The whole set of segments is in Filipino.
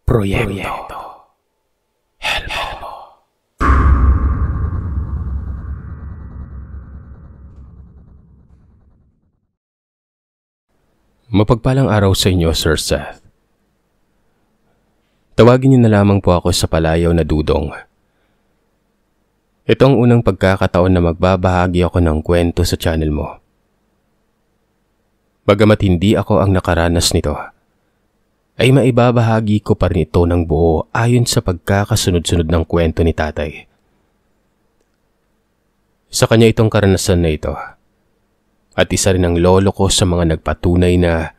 Proyekto Helmo. Mapagpalang araw sa inyo, Sir Seth. Tawagin niyo na lamang po ako sa palayaw na Dudong. Ito ang unang pagkakataon na magbabahagi ako ng kwento sa channel mo. Bagamat hindi ako ang nakaranas nito, ay maibabahagi ko pa rin ito ng buo ayon sa pagkakasunod-sunod ng kwento ni tatay. Sa kanya itong karanasan na ito, at isa rin ang lolo ko sa mga nagpatunay na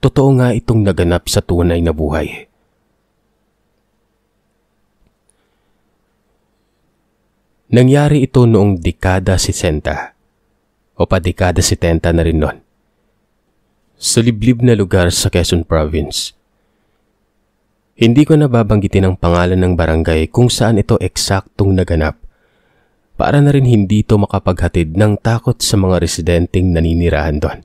totoo nga itong naganap sa tunay na buhay. Nangyari ito noong dekada 60 o padekada 70 na rin noon, sa liblib na lugar sa Quezon Province. Hindi ko nababanggitin ang pangalan ng barangay kung saan ito eksaktong naganap para na rin hindi ito makapaghatid ng takot sa mga residenteng naninirahan doon.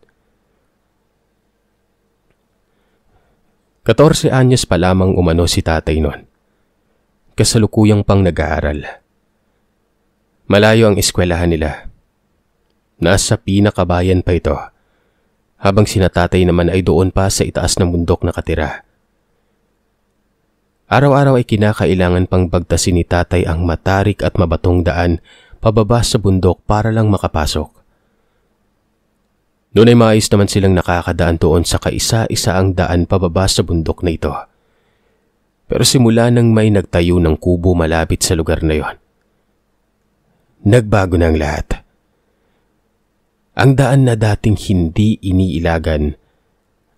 14 anyos pa lamang umano si tatay noon. Kasalukuyang pang nag-aaral. Malayo ang eskwelahan nila. Nasa pinakabayan pa ito, habang sina tatay naman ay doon pa sa itaas ng bundok nakatira. Araw-araw ay kinakailangan pang bagtasin ni tatay ang matarik at mabatong daan pababa sa bundok para lang makapasok. Noon ay maayos naman silang nakakadaan doon sa kaisa-isaang daan pababa sa bundok na ito. Pero simula nang may nagtayo ng kubo malapit sa lugar na yon, nagbago na ang lahat. Ang daan na dating hindi iniilagan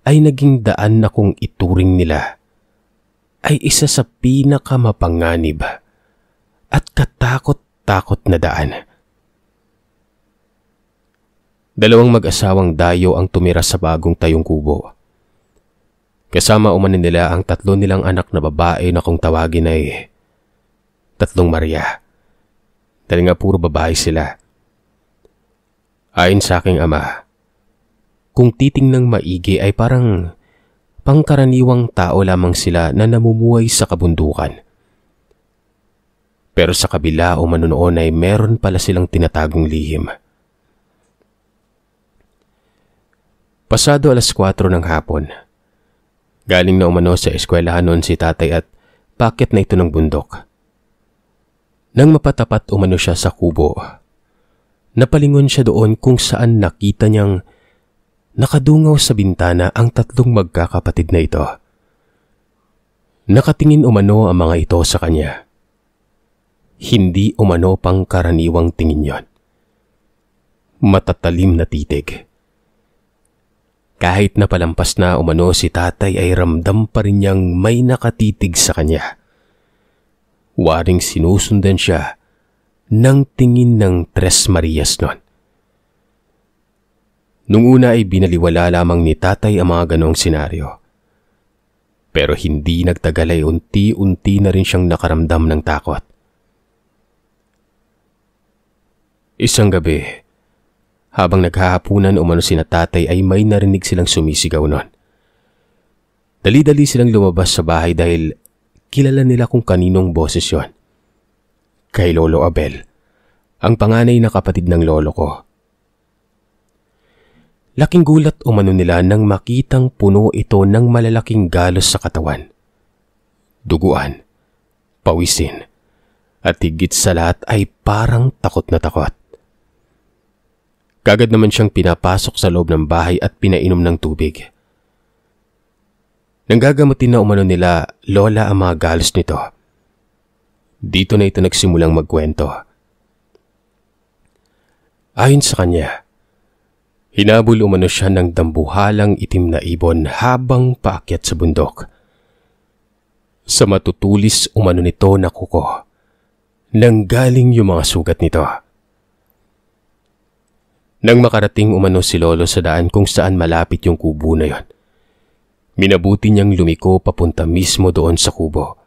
ay naging daan na kung ituring nila ay isa sa pinakamapanganib at katakot-takot na daan. Dalawang mag-asawang dayo ang tumira sa bagong tayong kubo. Kasama umano nila ang 3 nilang anak na babae na kung tawagin ay 3 Maria. Dahil nga puro babae sila. Ayon sa aking ama, kung titingnang maigi ay parang pangkaraniwang tao lamang sila na namumuhay sa kabundukan. Pero sa kabila o manunoon ay meron pala silang tinatagong lihim. Pasado 4:00 ng hapon, galing na umano sa eskwelahan noon si tatay at paket na ito ng bundok. Nang mapatapat umano siya sa kubo, napalingon siya doon kung saan nakita niyang nakadungaw sa bintana ang 3 magkakapatid na ito. Nakatingin umano ang mga ito sa kanya. Hindi umano pang karaniwang tingin yon. Matatalim na titig. Kahit napalampas na umano si tatay ay ramdam pa rin niyang may nakatitig sa kanya. Waring sinusundan siya ng tingin ng 3 Marias noon. Nung una ay binaliwala lamang ni tatay ang mga ganong senaryo. Pero hindi nagtagal ay unti-unti na rin siyang nakaramdam ng takot. Isang gabi, habang naghahapunan umano sina tatay ay may narinig silang sumisigaw noon. Dali-dali silang lumabas sa bahay dahil kilala nila kung kaninong boses yon. Kay Lolo Abel, ang panganay na kapatid ng lolo ko. Laking gulat umano nila nang makitang puno ito ng malalaking galos sa katawan. Duguan, pawisin, at higit sa lahat ay parang takot na takot. Kagad naman siyang pinapasok sa loob ng bahay at pinainom ng tubig. Nang gagamutin na umano nila lola ang mga galos nito, dito na ito nagsimulang magkwento. Ayon sa kanya, hinabol umano siya ng dambuhalang itim na ibon habang paakyat sa bundok. Sa matutulis umano nito na kuko, nanggaling yung mga sugat nito. Nang makarating umano si lolo sa daan kung saan malapit yung kubo na yon, minabuti niyang lumiko papunta mismo doon sa kubo.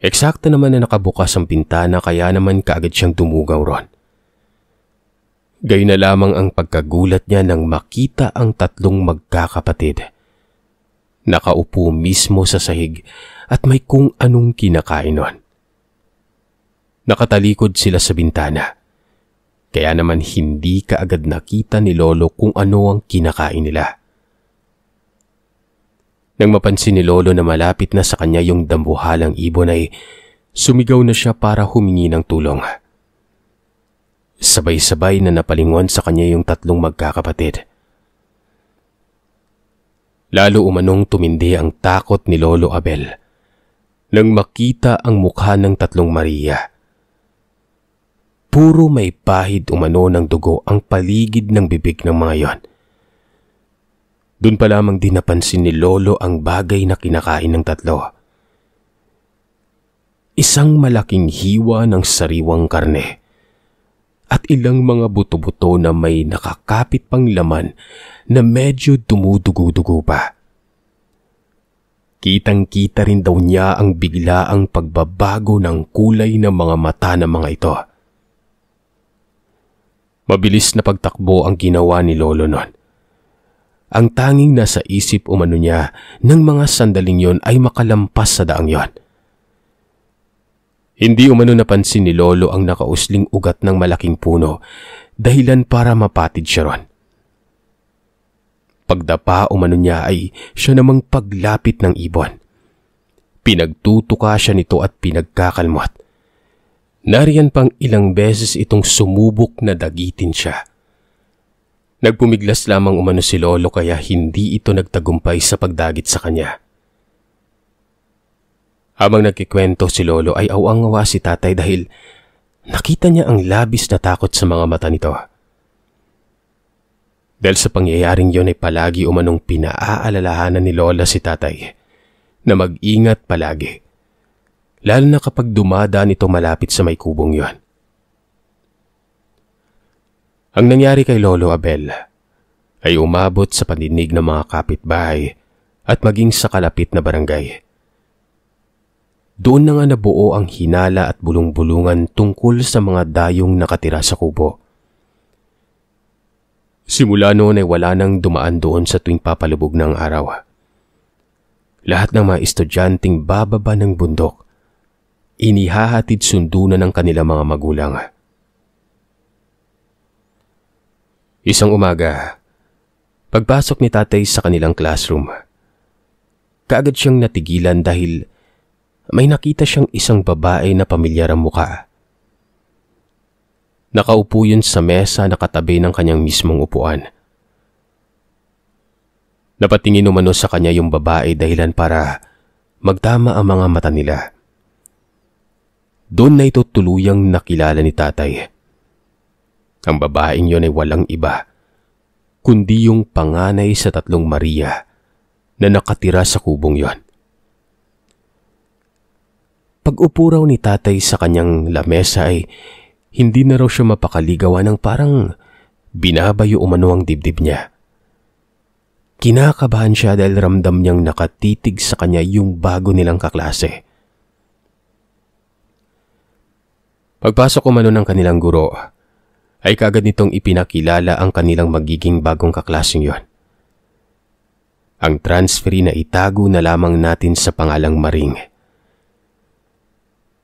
Eksakto naman na nakabukas ang pintana kaya naman kaagad siyang dumugaw ron. Gayon na lamang ang pagkagulat niya nang makita ang 3 magkakapatid Nakaupo mismo sa sahig at may kung anong kinakain nun. Nakatalikod sila sa bintana, kaya naman hindi kaagad nakita ni Lolo kung ano ang kinakain nila. Nang mapansin ni Lolo na malapit na sa kanya yung dambuhalang ibon ay sumigaw na siya para humingi ng tulong. Sabay-sabay na napalingon sa kanya yung tatlong magkakapatid. Lalo umanong tumindi ang takot ni Lolo Abel nang makita ang mukha ng tatlong Maria. Puro may pahid umano ng dugo ang paligid ng bibig ng mga yon. Doon pa lamang din napansin ni Lolo ang bagay na kinakain ng tatlo. Isang malaking hiwa ng sariwang karne at ilang mga buto-buto na may nakakapit pang laman na medyo dumudugo-dugo pa. Kitang-kita rin daw niya ang biglaang pagbabago ng kulay ng mga mata ng mga ito. Mabilis na pagtakbo ang ginawa ni Lolo nun. Ang tanging nasa isip umano niya ng mga sandaling yon ay makalampas sa daang yon. Hindi umano napansin ni Lolo ang nakausling ugat ng malaking puno, dahilan para mapatid siya ron. Pagdapa umano niya ay siya namang paglapit ng ibon. Pinagtutuka siya nito at pinagkakalmot. Nariyan pang ilang beses itong sumubok na dagitin siya. Nagpumiglas lamang umano si Lolo kaya hindi ito nagtagumpay sa pagdagit sa kanya. Habang nagkikwento si Lolo ay awang-awa si tatay dahil nakita niya ang labis na takot sa mga mata nito. Dahil sa pangyayaring yon ay palagi umanong pinaaalalahanan ni Lola si tatay na mag-ingat palagi, lalo na kapag dumadaan ito malapit sa may kubong yon. Ang nangyari kay Lolo Abel ay umabot sa pandinig ng mga kapitbahay at maging sa kalapit na barangay. Doon na nga nabuo ang hinala at bulong-bulungan tungkol sa mga dayong nakatira sa kubo. Simula noon ay wala nang dumaan doon sa tuwing papalubog ng araw. Lahat ng mga estudyanteng bababa ng bundok, inihahatid sundo na ng kanilang mga magulang. Isang umaga, pagpasok ni tatay sa kanilang classroom, kaagad siyang natigilan dahil may nakita siyang isang babae na pamilyar ang mukha. Nakaupo yun sa mesa na katabi ng kanyang mismong upuan. Napatingin umano sa kanya yung babae dahilan para magtama ang mga mata nila. Doon na ito tuluyang nakilala ni tatay. Ang babaeng yun ay walang iba, kundi yung panganay sa tatlong Maria na nakatira sa kubong yon. Pag-upo raw ni tatay sa kanyang lamesa ay hindi na raw siya mapakaligawan ng parang binabayo umano ang dibdib niya. Kinakabahan siya dahil ramdam niyang nakatitig sa kanya yung bago nilang kaklase. Pagpasok umano ng kanilang guro, ay kagad nitong ipinakilala ang kanilang magiging bagong kaklaseng yon. Ang transferi na itago na lamang natin sa pangalang Maring.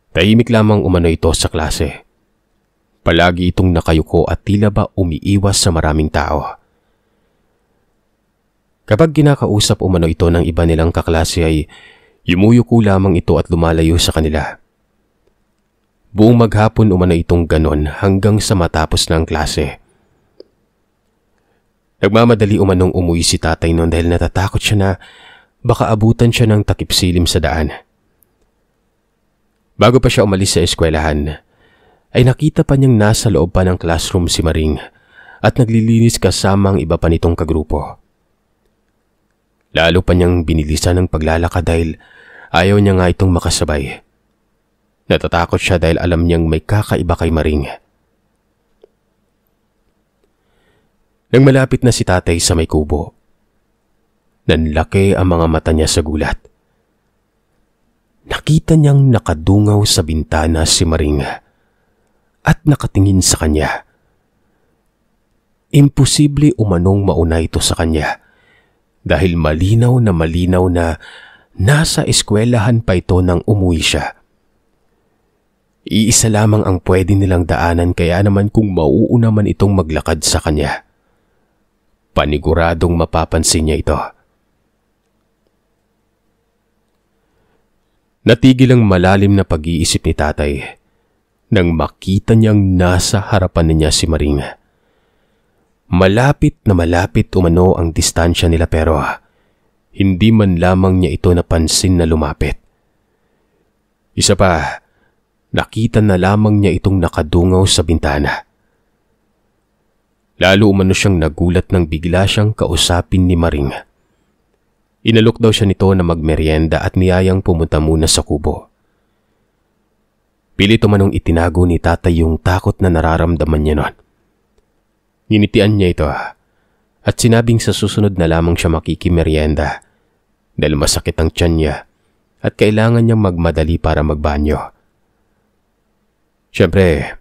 Tahimik lamang umano ito sa klase. Palagi itong nakayuko at tila ba umiiwas sa maraming tao. Kapag kinakausap umano ito ng iba nilang kaklase ay yumuyuko lamang ito at lumalayo sa kanila. Buong maghapon umano itong ganon hanggang sa matapos na ang klase. Nagmamadali umanong umuwi si tatay noon dahil natatakot siya na baka abutan siya ng takip silim sa daan. Bago pa siya umalis sa eskwelahan, ay nakita pa niyang nasa loob pa ng classroom si Maring at naglilinis kasama ang iba pa nitong kagrupo. Lalo pa niyang binilisan ng paglalakad dahil ayaw niya nga itong makasabay. Natatakot siya dahil alam niyang may kakaiba kay Maring. Nang malapit na si tatay sa may kubo, nanlaki ang mga mata niya sa gulat. Nakita niyang nakadungaw sa bintana si Maring at nakatingin sa kanya. Imposible umanong mauna ito sa kanya dahil malinaw na nasa eskwelahan pa ito nang umuwi siya. Iisa lamang ang pwede nilang daanan kaya naman kung mauuna man itong maglakad sa kanya, paniguradong mapapansin niya ito. Natigil ang malalim na pag-iisip ni tatay nang makita niyang nasa harapan niya si Maring. Malapit na malapit umano ang distansya nila pero hindi man lamang niya ito napansin na lumapit. Isa pa, nakita na lamang niya itong nakadungaw sa bintana. Lalo umano siyang nagulat nang bigla siyang kausapin ni Maring. Inalok daw siya nito na magmeryenda at niyayang pumunta muna sa kubo. Pilit umanong itinago ni tatay yung takot na nararamdaman niya noon. Ninitian niya ito at sinabing sa susunod na lamang siya makikimeryenda dahil masakit ang tiyan niya at kailangan niyang magmadali para magbanyo. Siyempre,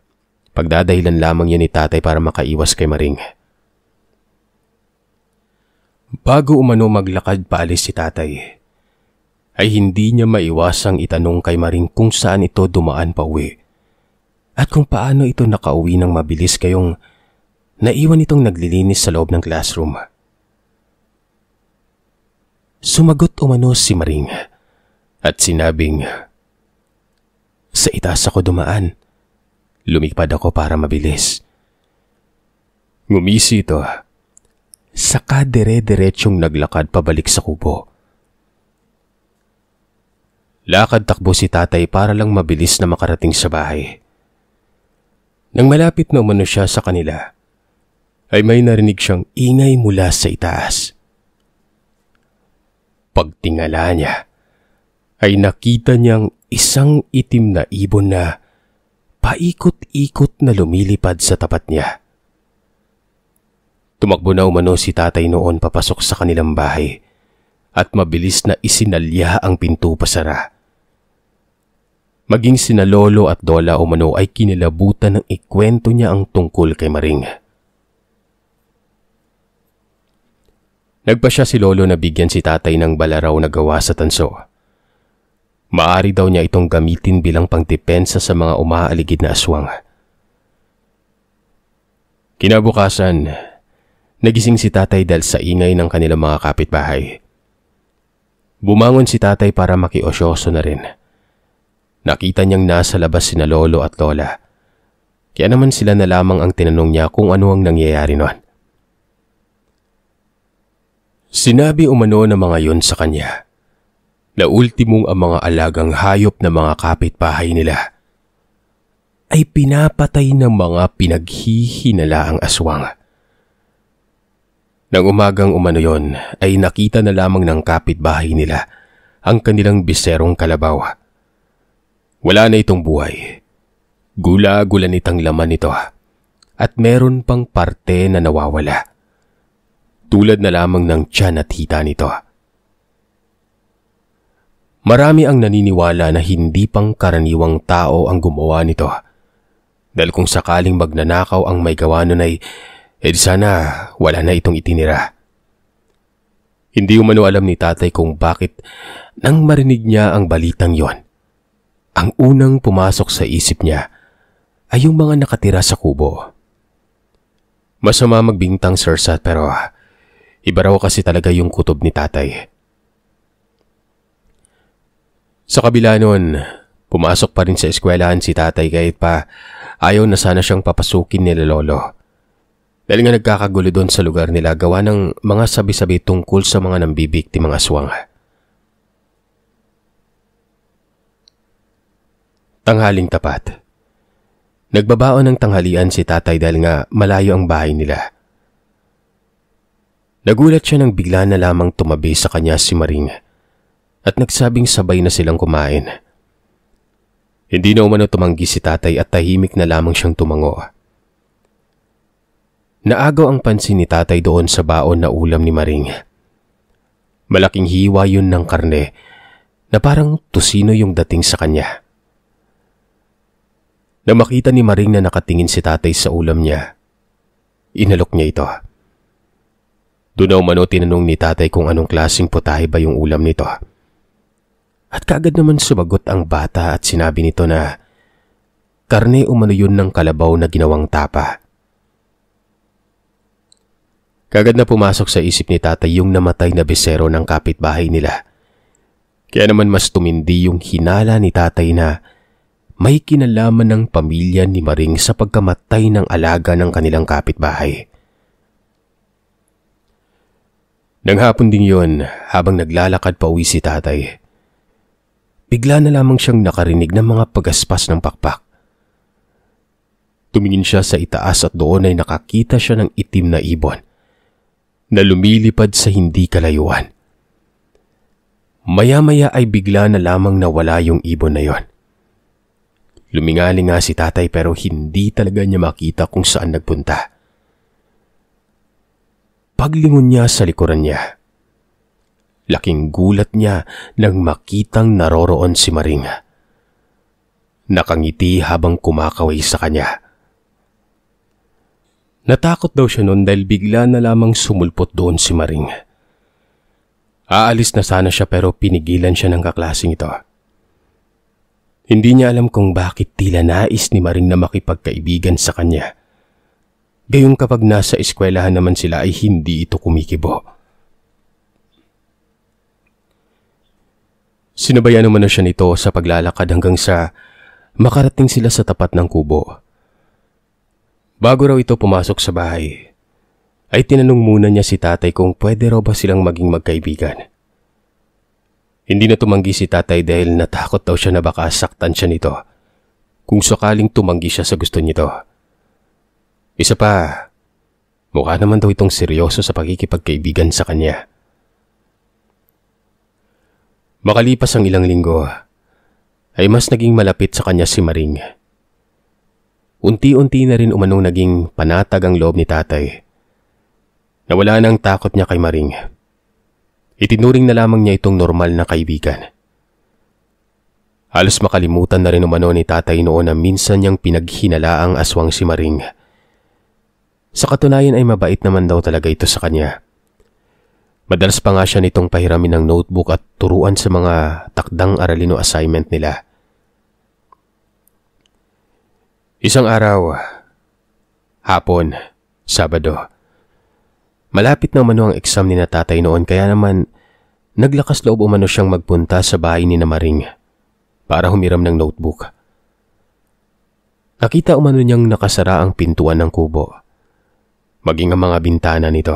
pagdadahilan lamang niya ni tatay para makaiwas kay Maring. Bago umano maglakad paalis si tatay, ay hindi niya maiwasang itanong kay Maring kung saan ito dumaan pa uwi at kung paano ito nakauwi ng mabilis kayong naiwan itong naglilinis sa loob ng classroom. Sumagot umano si Maring at sinabing, "Sa itaas ako dumaan. Lumipad ako para mabilis." Ngumisi ito, saka dire-diretsyong naglakad pabalik sa kubo. Lakad takbo si tatay para lang mabilis na makarating sa bahay. Nang malapit na umano siya sa kanila, ay may narinig siyang ingay mula sa itaas. Pagtingala niya, ay nakita niyang isang itim na ibon na paikot-ikot na lumilipad sa tapat niya. Tumakbo na umano si tatay noon papasok sa kanilang bahay at mabilis na isinalya ang pinto pasara. Maging sina lolo at lola umano ay kinilabutan ng ikwento niya ang tungkol kay Maring. Nagpa siya si lolo na bigyan si tatay ng balaraw na gawa sa tanso. Maari daw niya itong gamitin bilang pangdepensa sa mga umaaligid na aswang. Kinabukasan, nagising si tatay dahil sa ingay ng kanilang mga kapitbahay. Bumangon si tatay para makiosyoso na rin. Nakita niyang nasa labas sina lolo at lola. Kaya naman sila na lamang ang tinanong niya kung ano ang nangyayari noon. Sinabi umano ng mga yon sa kanya na ultimong ang mga alagang hayop na mga kapitbahay nila ay pinapatay ng mga pinaghihinalaang aswang. Nang umagang umano yon ay nakita na lamang ng kapitbahay nila ang kanilang biserong kalabaw. Wala na itong buhay. Gula-gulan itang laman nito at meron pang parte na nawawala. Tulad na lamang ng tiyan at hita nito. Marami ang naniniwala na hindi pang karaniwang tao ang gumawa nito. Dahil kung sakaling magnanakaw ang may gawa nun ay sana wala na itong itinira. Hindi umano alam ni tatay kung bakit nang marinig niya ang balitang yon. Ang unang pumasok sa isip niya ay yung mga nakatira sa kubo. Masama magbintang sirsat pero iba raw kasi talaga yung kutob ni tatay. Sa kabila nun, pumasok pa rin sa eskwelahan si tatay kahit pa ayaw na sana siyang papasukin nila lolo. Dahil nga nagkakagulo doon sa lugar nila gawa ng mga sabi-sabi tungkol sa mga nambibiktimang aswang. Tanghaling tapat. Nagbabaon ng tanghalian si tatay dahil nga malayo ang bahay nila. Nagulat siya nang bigla na lamang tumabi sa kanya si Maring at nagsabing sabay na silang kumain. Hindi na umano tumanggi si tatay at tahimik na lamang siyang tumango. Naagaw ang pansin ni tatay doon sa baon na ulam ni Maring. Malaking hiwa yun ng karne na parang tusino yung dating sa kanya. Nang makita ni Maring na nakatingin si tatay sa ulam niya, inalok niya ito. Doon na umano tinanong ni tatay kung anong klaseng putahe ba yung ulam nito. At kaagad naman sumagot ang bata at sinabi nito na karne umano yun ng kalabaw na ginawang tapa. Kaagad na pumasok sa isip ni tatay yung namatay na besero ng kapitbahay nila. Kaya naman mas tumindi yung hinala ni tatay na may kinalaman ng pamilya ni Maring sa pagkamatay ng alaga ng kanilang kapitbahay. Nang hapon din yun, habang naglalakad pa uwi si tatay, bigla na lamang siyang nakarinig ng mga pagaspas ng pakpak. Tumingin siya sa itaas at doon ay nakakita siya ng itim na ibon na lumilipad sa hindi kalayuan. Maya-maya ay bigla na lamang nawala yung ibon na yon. Lumingali nga si tatay pero hindi talaga niya makita kung saan nagpunta. Paglingon niya sa likuran niya, laking gulat niya nang makitang naroroon si Maring. Nakangiti habang kumakaway sa kanya. Natakot daw siya noon dahil bigla na lamang sumulpot doon si Maring. Aalis na sana siya pero pinigilan siya ng kaklaseng ito. Hindi niya alam kung bakit tila nais ni Maring na makipagkaibigan sa kanya. Gayong kapag nasa eskwelahan naman sila ay hindi ito kumikibo. Sinabayan naman na siya nito sa paglalakad hanggang sa makarating sila sa tapat ng kubo. Bago raw ito pumasok sa bahay, ay tinanong muna niya si tatay kung pwede raw ba silang maging magkaibigan. Hindi na tumanggi si tatay dahil natakot daw siya na baka saktan siya nito kung sakaling tumanggi siya sa gusto nito. Isa pa, mukha naman daw itong seryoso sa pagkikipagkaibigan sa kanya. Makalipas ang ilang linggo, ay mas naging malapit sa kanya si Maring. Unti-unti na rin umanong naging panatag ang loob ni tatay. Nawala na ang takot niya kay Maring. Itinuring na lamang niya itong normal na kaibigan. Halos makalimutan na rin umano ni tatay noon na minsan niyang pinaghinalaang aswang si Maring. Sa katunayan ay mabait naman daw talaga ito sa kanya. Madalas pa nga siya nitong pahiramin ng notebook at turuan sa mga takdang aralin o assignment nila. Isang araw, hapon, Sabado. Malapit na umano ang exam ni na tatay noon kaya naman naglakas loob umano siyang magpunta sa bahay ni na Maring para humiram ng notebook. Nakita umano niyang nakasara ang pintuan ng kubo, maging ang mga bintana nito.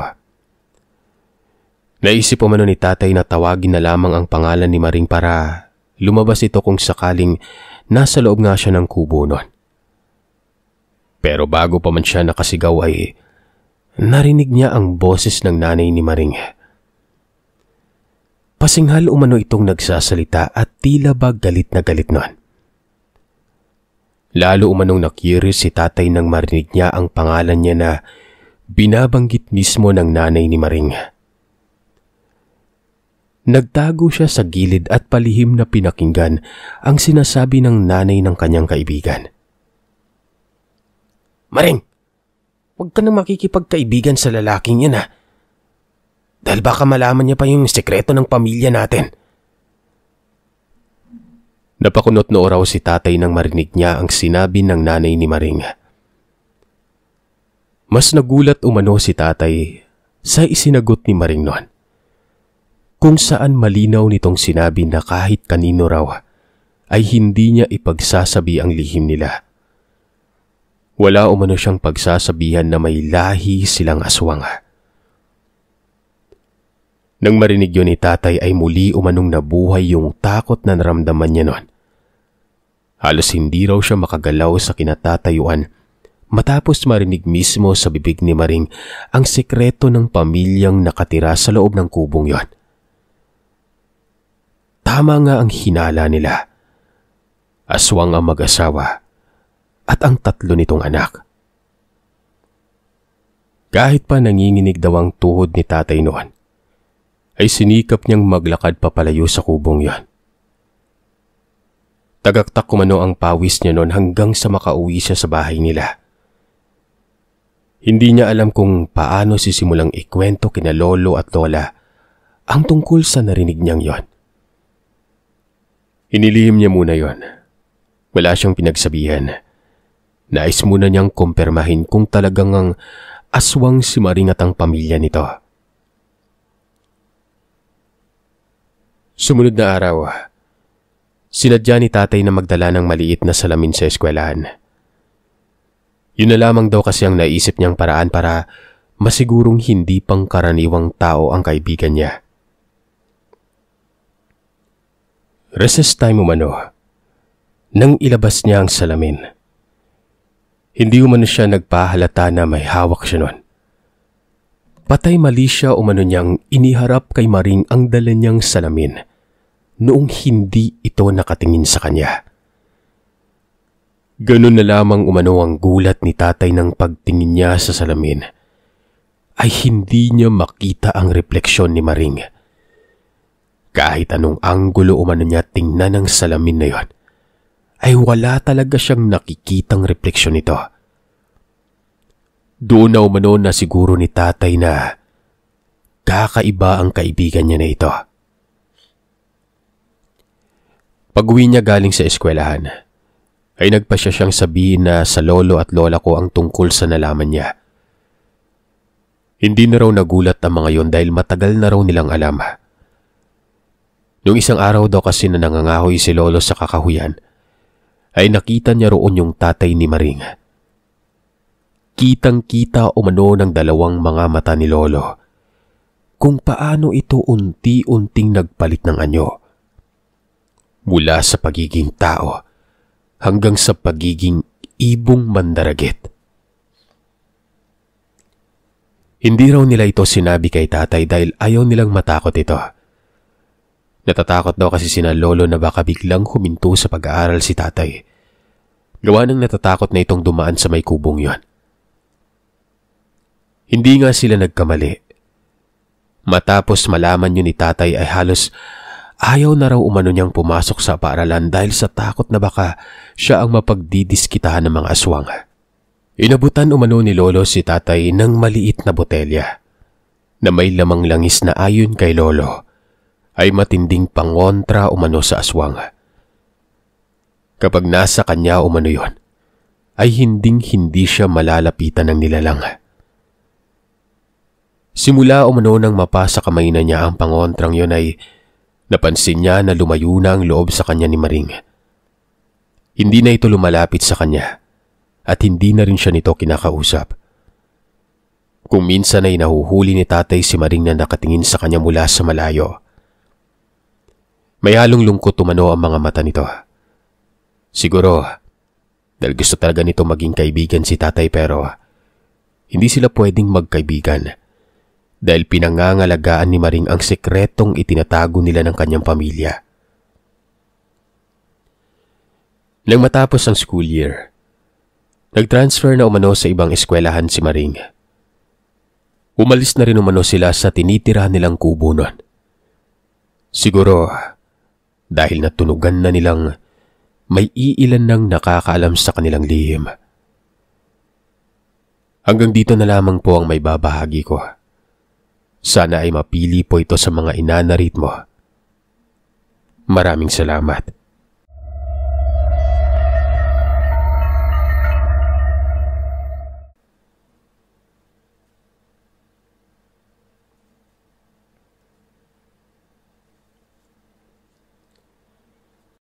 Naisip umano ni tatay na tawagin na lamang ang pangalan ni Maring para lumabas ito kung sakaling nasa loob nga siya ng kubo noon. Pero bago pa man siya nakasigaw ay narinig niya ang boses ng nanay ni Maring. Pasinghal umano itong nagsasalita at tila ba galit na galit noon. Lalo umanong na-curious si tatay nang marinig niya ang pangalan niya na binabanggit mismo ng nanay ni Maring. Nagtago siya sa gilid at palihim na pinakinggan ang sinasabi ng nanay ng kanyang kaibigan. Maring, huwag ka na makikipagkaibigan sa lalaking yan dahil baka malaman niya pa yung sekreto ng pamilya natin. Napakunot noo raw si tatay nang marinig niya ang sinabi ng nanay ni Maring. Mas nagulat umano si tatay sa isinagot ni Maring noon, kung saan malinaw nitong sinabi na kahit kanino raw ay hindi niya ipagsasabi ang lihim nila. Wala umano siyang pagsasabihan na may lahi silang aswang. Nang marinig yun ni tatay ay muli umanong nabuhay yung takot na naramdaman niya noon. Halos hindi raw siya makagalaw sa kinatatayuan matapos marinig mismo sa bibig ni Maring ang sekreto ng pamilyang nakatira sa loob ng kubong yon. Tama nga ang hinala nila. Aswang ang mag-asawa at ang tatlo nitong anak. Kahit pa nanginginig daw ang tuhod ni tatay noon, ay sinikap niyang maglakad papalayo sa kubong yon. Tagaktak kumano ang pawis niya noon hanggang sa makauwi siya sa bahay nila. Hindi niya alam kung paano sisimulang ikwento kina lolo at lola ang tungkol sa narinig niyang yon. Inilihim niya muna yon. Wala siyang pinagsabihan. Nais muna niyang kumpirmahin kung talagang ang aswang si Maring at ang pamilya nito. Sumunod na araw, sinadya ni tatay na magdala ng maliit na salamin sa eskwelahan. Yun na lamang daw kasi ang naisip niyang paraan para masigurong hindi pangkaraniwang tao ang kaibigan niya. Recess time umano, nang ilabas niya ang salamin. Hindi umano siya nagpahalata na may hawak siya nun. Patay mali siya umano niyang iniharap kay Maring ang dala niyang salamin noong hindi ito nakatingin sa kanya. Ganun na lamang umano ang gulat ni tatay ng pagtingin niya sa salamin ay hindi niya makita ang refleksyon ni Maring. Kahit anong anggulo umano niya tingnan ng salamin na yon, ay wala talaga siyang nakikitang refleksyon nito. Doon na umano na siguro ni tatay na kakaiba ang kaibigan niya na ito. Pag-uwi niya galing sa eskwelahan, ay nagpasya siyang sabihin na sa lolo at lola ko ang tungkol sa nalaman niya. Hindi na raw nagulat ang mga yon dahil matagal na raw nilang alam. Noong isang araw daw kasi na nangangahoy si lolo sa kakahuyan, ay nakita niya roon yung tatay ni Maring. Kitang-kita umano ng dalawang mga mata ni lolo kung paano ito unti-unting nagpalit ng anyo. Mula sa pagiging tao hanggang sa pagiging ibong mandaragit. Hindi raw nila ito sinabi kay tatay dahil ayaw nilang matakot ito. Natatakot daw kasi sina lolo na baka biglang huminto sa pag-aaral si tatay. Gawa ng natatakot na itong dumaan sa may kubong yon. Hindi nga sila nagkamali. Matapos malaman yun ni tatay ay halos ayaw na raw umano niyang pumasok sa paaralan dahil sa takot na baka siya ang mapagdidiskitahan ng mga aswang. Inabutan umano ni lolo si tatay ng maliit na botelya na may lamang langis na ayon kay lolo ay matinding pangontra umano sa aswang. Kapag nasa kanya umano yon, ay hindi siya malalapitan ng nilalang. Simula umano nang mapasa kamay na niya ang pangontrang yon ay napansin niya na lumayo na ang loob sa kanya ni Maring. Hindi na ito lumalapit sa kanya at hindi na rin siya nito kinakausap. Kung minsan ay nahuhuli ni tatay si Maring na nakatingin sa kanya mula sa malayo. May halong lungkot umano ang mga mata nito. Siguro, dahil gusto talaga nito maging kaibigan si tatay pero hindi sila pwedeng magkaibigan. Dahil pinangangalagaan ni Maring ang sekretong itinatago nila ng kanyang pamilya. Nang matapos ang school year, nag-transfer na umano sa ibang eskwelahan si Maring. Umalis na rin umano sila sa tinitirahan nilang kubo nun. Siguro, dahil natunugan na nilang may iilan nang nakakaalam sa kanilang lihim. Hanggang dito na lamang po ang may babahagi ko. Sana ay mapili po ito sa mga inanarit mo. Maraming salamat.